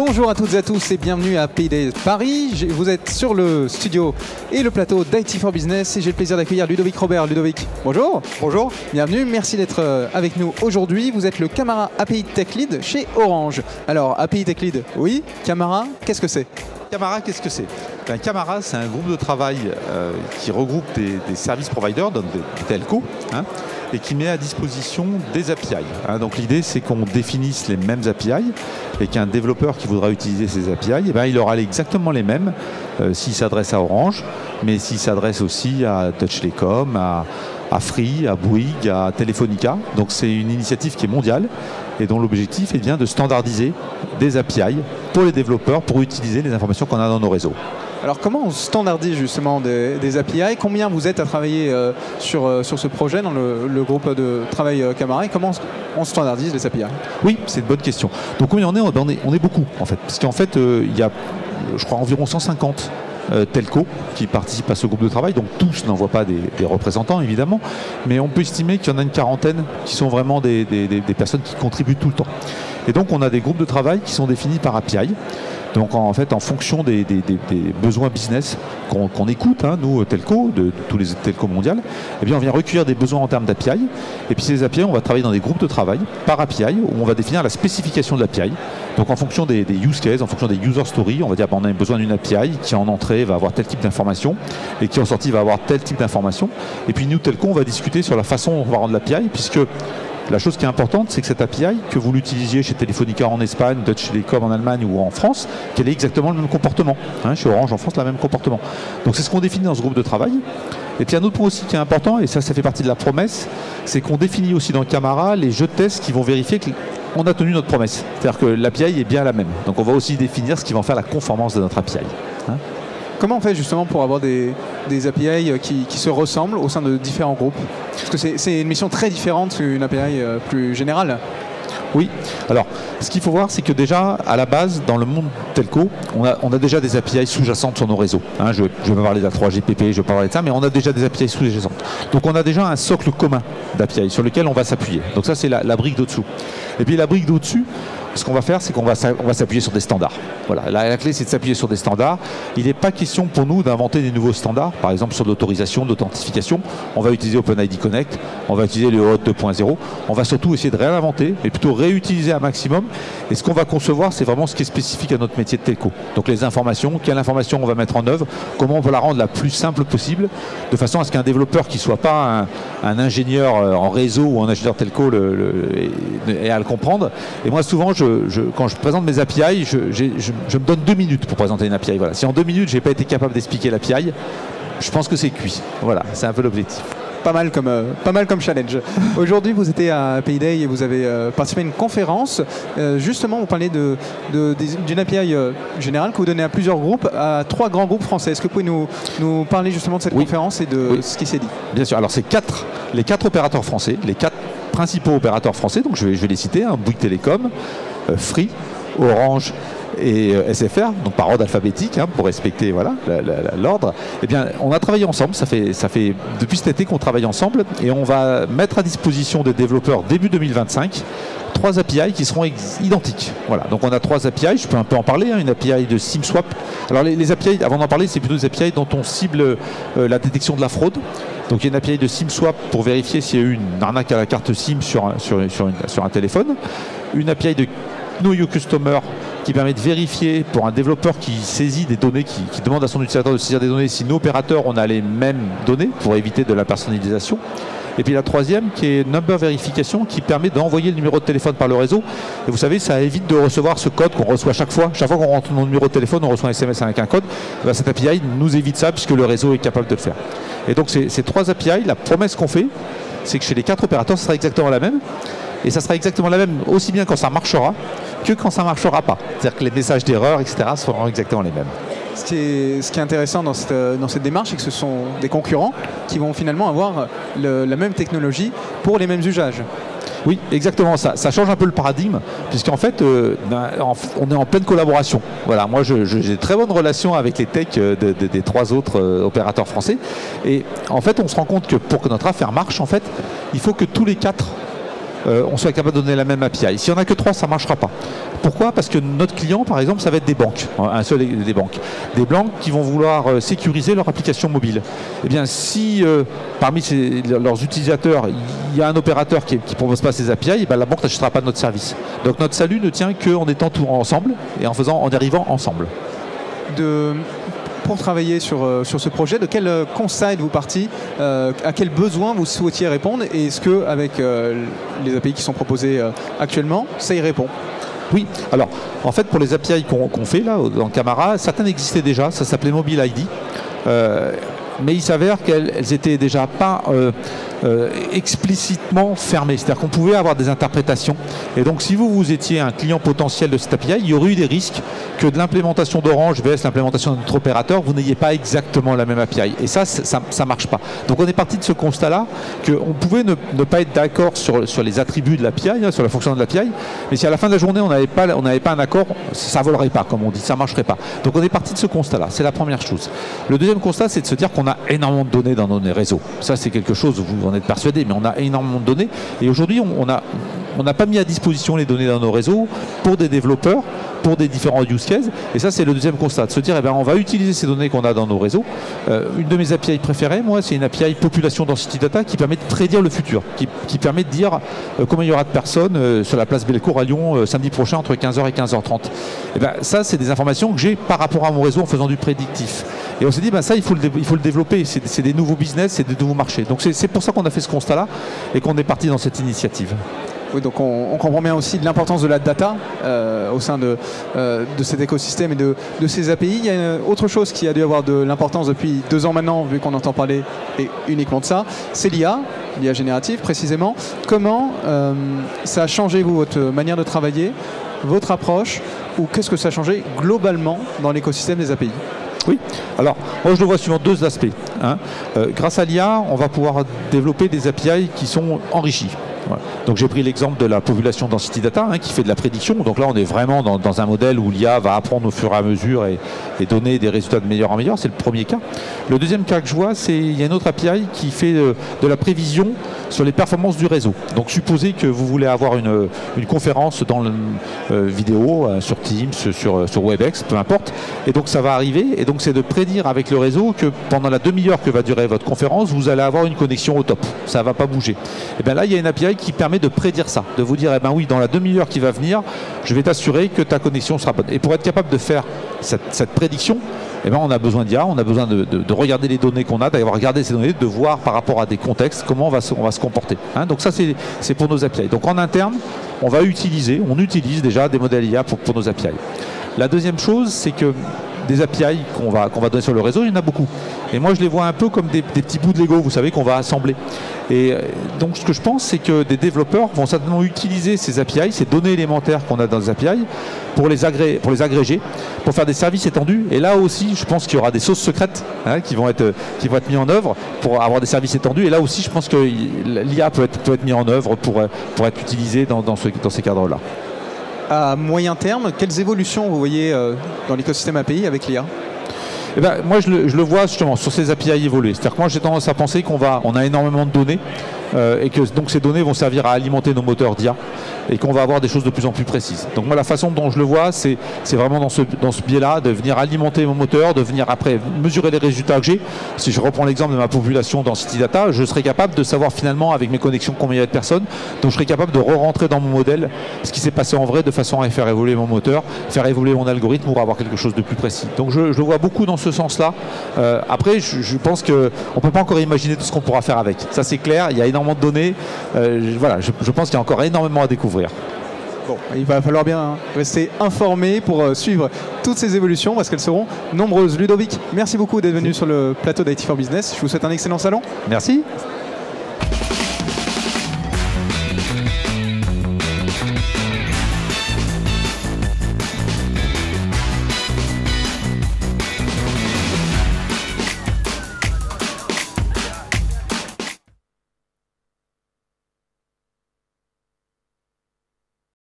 Bonjour à toutes et à tous et bienvenue à Payday Paris. Vous êtes sur le studio et le plateau d'IT for Business et j'ai le plaisir d'accueillir Ludovic Robert. Ludovic, bonjour. Bonjour. Bienvenue, merci d'être avec nous aujourd'hui. Vous êtes le Camara API Tech Lead chez Orange. Alors, API Tech Lead, oui. Camara, qu'est-ce que c'est? Camara, qu'est-ce que c'est? Camara, c'est un groupe de travail qui regroupe des services providers, donc des telcos, et qui met à disposition des API. Donc l'idée, c'est qu'on définisse les mêmes API et qu'un développeur qui voudra utiliser ces API, il aura exactement les mêmes s'il s'adresse à Orange, mais s'il s'adresse aussi à Deutsche Telekom, à Free, à Bouygues, à Telefonica. Donc c'est une initiative qui est mondiale et dont l'objectif est bien de standardiser des API pour les développeurs pour utiliser les informations qu'on a dans nos réseaux. Alors comment on standardise justement des API? Combien vous êtes à travailler sur ce projet dans le groupe de travail Camara et comment on standardise les API? Oui, c'est une bonne question. Donc combien on est beaucoup en fait. Parce qu'en fait, il y a je crois environ 150 telcos qui participent à ce groupe de travail, donc tous n'envoient pas des représentants évidemment, mais on peut estimer qu'il y en a une quarantaine qui sont vraiment des personnes qui contribuent tout le temps. Et donc on a des groupes de travail qui sont définis par API. Donc en fait, en fonction des besoins business qu'on écoute, nous telcos, de tous les telcos mondiales, eh bien on vient recueillir des besoins en termes d'API. Et puis ces API, on va travailler dans des groupes de travail par API où on va définir la spécification de l'API. Donc en fonction des use cases, en fonction des user stories, on va dire on a besoin d'une API qui en entrée va avoir tel type d'information et qui en sortie va avoir tel type d'information. Et puis nous telcos, on va discuter sur la façon dont on va rendre l'API, puisque la chose qui est importante, c'est que cette API, que vous l'utilisiez chez Telefonica en Espagne, Deutsche Telekom en Allemagne ou en France, qu'elle ait exactement le même comportement. Chez Orange en France, le même comportement. Donc c'est ce qu'on définit dans ce groupe de travail. Et puis un autre point aussi qui est important, et ça fait partie de la promesse, c'est qu'on définit aussi dans Camara les jeux de tests qui vont vérifier qu'on a tenu notre promesse. C'est-à-dire que l'API est bien la même. Donc on va aussi définir ce qui va faire la conformance de notre API. Comment on fait justement pour avoir des API qui se ressemblent au sein de différents groupes? Parce que c'est une mission très différente qu'une API plus générale. Oui, alors ce qu'il faut voir, c'est que déjà à la base, dans le monde telco, on a déjà des API sous-jacentes sur nos réseaux. Je vais pas parler de la 3GPP, je vais pas parler de ça, mais on a déjà des API sous-jacentes. Donc on a déjà un socle commun d'API sur lequel on va s'appuyer. Donc ça, c'est la brique d'au-dessous. Et puis la brique d'au-dessus, ce qu'on va faire, c'est qu'on va s'appuyer sur des standards. Voilà, la clé, c'est de s'appuyer sur des standards. Il n'est pas question pour nous d'inventer des nouveaux standards, par exemple sur l'autorisation, l'authentification. On va utiliser OpenID Connect, on va utiliser le OAuth 2.0. On va surtout essayer de réinventer, mais plutôt réutiliser un maximum. Et ce qu'on va concevoir, c'est vraiment ce qui est spécifique à notre métier de telco. Donc les informations, quelle information on va mettre en œuvre, comment on peut la rendre la plus simple possible, de façon à ce qu'un développeur qui ne soit pas un ingénieur en réseau ou un ingénieur telco ait à le comprendre. Et moi, souvent, quand je présente mes API, je me donne 2 minutes pour présenter une API. Voilà. Si en 2 minutes, je n'ai pas été capable d'expliquer l'API, je pense que c'est cuit. Voilà, c'est un peu l'objectif. Pas mal comme challenge. Aujourd'hui, vous étiez à Payday et vous avez participé à une conférence. Justement, vous parlez d'une API générale que vous donnez à plusieurs groupes, à 3 grands groupes français. Est-ce que vous pouvez nous parler justement de cette conférence et de ce qui s'est dit? Bien sûr. Alors, c'est les 4 opérateurs français, les 4 principaux opérateurs français. Donc, je vais les citer. Bouygues Télécom, Free, Orange et SFR, donc par ordre alphabétique, pour respecter l'ordre. Eh bien, on a travaillé ensemble, ça fait depuis cet été qu'on travaille ensemble et on va mettre à disposition des développeurs début 2025 3 API qui seront identiques. Voilà, donc on a 3 API, je peux un peu en parler, une API de SIM swap. Alors les API, avant d'en parler, c'est plutôt des API dont on cible la détection de la fraude. Donc il y a une API de SIM swap pour vérifier s'il y a eu une arnaque à la carte SIM sur un téléphone. Une API de Know Your Customer qui permet de vérifier pour un développeur qui saisit des données, qui demande à son utilisateur de saisir des données, si nos opérateurs on a les mêmes données pour éviter de la personnalisation. Et puis la troisième qui est Number Verification qui permet d'envoyer le numéro de téléphone par le réseau. Et vous savez, ça évite de recevoir ce code qu'on reçoit chaque fois. Chaque fois qu'on rentre notre numéro de téléphone, on reçoit un SMS avec un code. Et bien, cette API nous évite ça puisque le réseau est capable de le faire. Et donc ces 3 API, la promesse qu'on fait, c'est que chez les 4 opérateurs, ce sera exactement la même. Et ça sera exactement la même aussi bien quand ça marchera que quand ça ne marchera pas. C'est-à-dire que les messages d'erreur, etc. seront exactement les mêmes. Ce qui est intéressant dans cette démarche, c'est que ce sont des concurrents qui vont finalement avoir la même technologie pour les mêmes usages. Oui, exactement. Ça change un peu le paradigme, puisqu'en fait, on est en pleine collaboration. Voilà, moi, j'ai de très bonnes relations avec les techs des 3 autres opérateurs français. Et en fait, on se rend compte que pour que notre affaire marche, en fait, il faut que tous les 4 on soit capable de donner la même API. S'il n'y en a que 3, ça ne marchera pas. Pourquoi? Parce que notre client, par exemple, ça va être des banques, un seul des banques. Des banques qui vont vouloir sécuriser leur application mobile. Eh bien, si parmi leurs utilisateurs, il y a un opérateur qui ne propose pas ces API, eh bien, la banque n'achètera pas notre service. Donc notre salut ne tient qu'en étant tous ensemble et en arrivant ensemble. Pour travailler sur ce projet, de quel constat êtes-vous parti, à quels besoins vous souhaitiez répondre, et est-ce qu'avec les API qui sont proposés actuellement, ça y répond? Oui, alors en fait pour les API qu'on fait là dans Camara, certaines existaient déjà, ça s'appelait Mobile ID, mais il s'avère qu'elles étaient déjà pas explicitement fermées, c'est-à-dire qu'on pouvait avoir des interprétations, et donc si vous étiez un client potentiel de cette API, il y aurait eu des risques que de l'implémentation d'Orange vs l'implémentation de notre opérateur, vous n'ayez pas exactement la même API, et ça marche pas. Donc on est parti de ce constat-là, qu'on pouvait ne pas être d'accord sur les attributs de l'API, sur la fonction de l'API, mais si à la fin de la journée on n'avait pas un accord, ça volerait pas, comme on dit, ça marcherait pas. Donc on est parti de ce constat-là, c'est la première chose. Le deuxième constat, c'est de se dire qu'on a énormément de données dans nos réseaux. Ça c'est quelque chose, vous en êtes persuadé, mais on a énormément de données, et aujourd'hui on n'a pas mis à disposition les données dans nos réseaux pour des développeurs, pour des différents use cases, et ça c'est le deuxième constat, de se dire eh bien, on va utiliser ces données qu'on a dans nos réseaux. Une de mes API préférées, moi, c'est une API Population Density Data qui permet de prédire le futur, qui permet de dire combien il y aura de personnes sur la place Bellecour à Lyon samedi prochain entre 15h et 15h30. Et bien, ça c'est des informations que j'ai par rapport à mon réseau en faisant du prédictif. Et on s'est dit, ben ça, il faut le développer. C'est des nouveaux business, c'est des nouveaux marchés. Donc c'est pour ça qu'on a fait ce constat-là et qu'on est parti dans cette initiative. Oui, donc on comprend bien aussi de l'importance de la data au sein de cet écosystème et de ces API. Il y a autre chose qui a dû avoir de l'importance depuis 2 ans maintenant, vu qu'on entend parler et uniquement de ça, c'est l'IA générative précisément. Comment ça a changé, vous, votre manière de travailler, votre approche, ou qu'est-ce que ça a changé globalement dans l'écosystème des API? Oui, alors moi je le vois suivant 2 aspects. Grâce à l'IA, on va pouvoir développer des API qui sont enrichis. Voilà. Donc j'ai pris l'exemple de la population density data qui fait de la prédiction. Donc là on est vraiment dans un modèle où l'IA va apprendre au fur et à mesure et donner des résultats de meilleur en meilleur. C'est le premier cas. Le deuxième cas que je vois, c'est il y a une autre API qui fait de la prévision sur les performances du réseau. Donc supposez que vous voulez avoir une conférence dans le vidéo, sur Teams, sur WebEx, peu importe. Et donc ça va arriver. Et donc c'est de prédire avec le réseau que pendant la demi-heure que va durer votre conférence, vous allez avoir une connexion au top. Ça ne va pas bouger. Et bien là, il y a une API qui permet de prédire ça, de vous dire, eh ben oui, dans la demi-heure qui va venir, je vais t'assurer que ta connexion sera bonne. Et pour être capable de faire cette prédiction, eh ben on a besoin d'IA, on a besoin de regarder les données qu'on a, d'avoir regardé ces données, de voir par rapport à des contextes comment on va se comporter. Donc ça, c'est pour nos API. Donc en interne, on utilise déjà des modèles IA pour nos API. La deuxième chose, c'est que des API qu'on va donner sur le réseau, il y en a beaucoup. Et moi, je les vois un peu comme des petits bouts de Lego, vous savez, qu'on va assembler. Et donc, ce que je pense, c'est que des développeurs vont certainement utiliser ces API, ces données élémentaires qu'on a dans les API, pour les agréger, pour faire des services étendus. Et là aussi, je pense qu'il y aura des sauces secrètes qui vont être mises en œuvre pour avoir des services étendus. Et là aussi, je pense que l'IA peut être mise en œuvre pour être utilisée dans ces cadres-là. À moyen terme, quelles évolutions vous voyez dans l'écosystème API avec l'IA? Eh ben, moi, je le vois justement sur ces API évoluer. C'est-à-dire que moi, j'ai tendance à penser qu'on a énormément de données et que donc ces données vont servir à alimenter nos moteurs d'IA et qu'on va avoir des choses de plus en plus précises. Donc moi, la façon dont je le vois, c'est vraiment dans ce biais-là, de venir alimenter mon moteur, de venir après mesurer les résultats que j'ai. Si je reprends l'exemple de ma population density data, je serai capable de savoir finalement avec mes connexions combien il y a de personnes. Donc je serai capable de re-rentrer dans mon modèle ce qui s'est passé en vrai de façon à faire évoluer mon moteur, faire évoluer mon algorithme pour avoir quelque chose de plus précis. Donc je le vois beaucoup dans ce sens-là. Après, je pense qu'on ne peut pas encore imaginer tout ce qu'on pourra faire avec. Ça c'est clair, il y a énormément de données. Voilà, je pense qu'il y a encore énormément à découvrir. Bon, il va falloir bien rester informé pour suivre toutes ces évolutions parce qu'elles seront nombreuses. Ludovic, merci beaucoup d'être venu sur le plateau d'IT for Business. Je vous souhaite un excellent salon. Merci.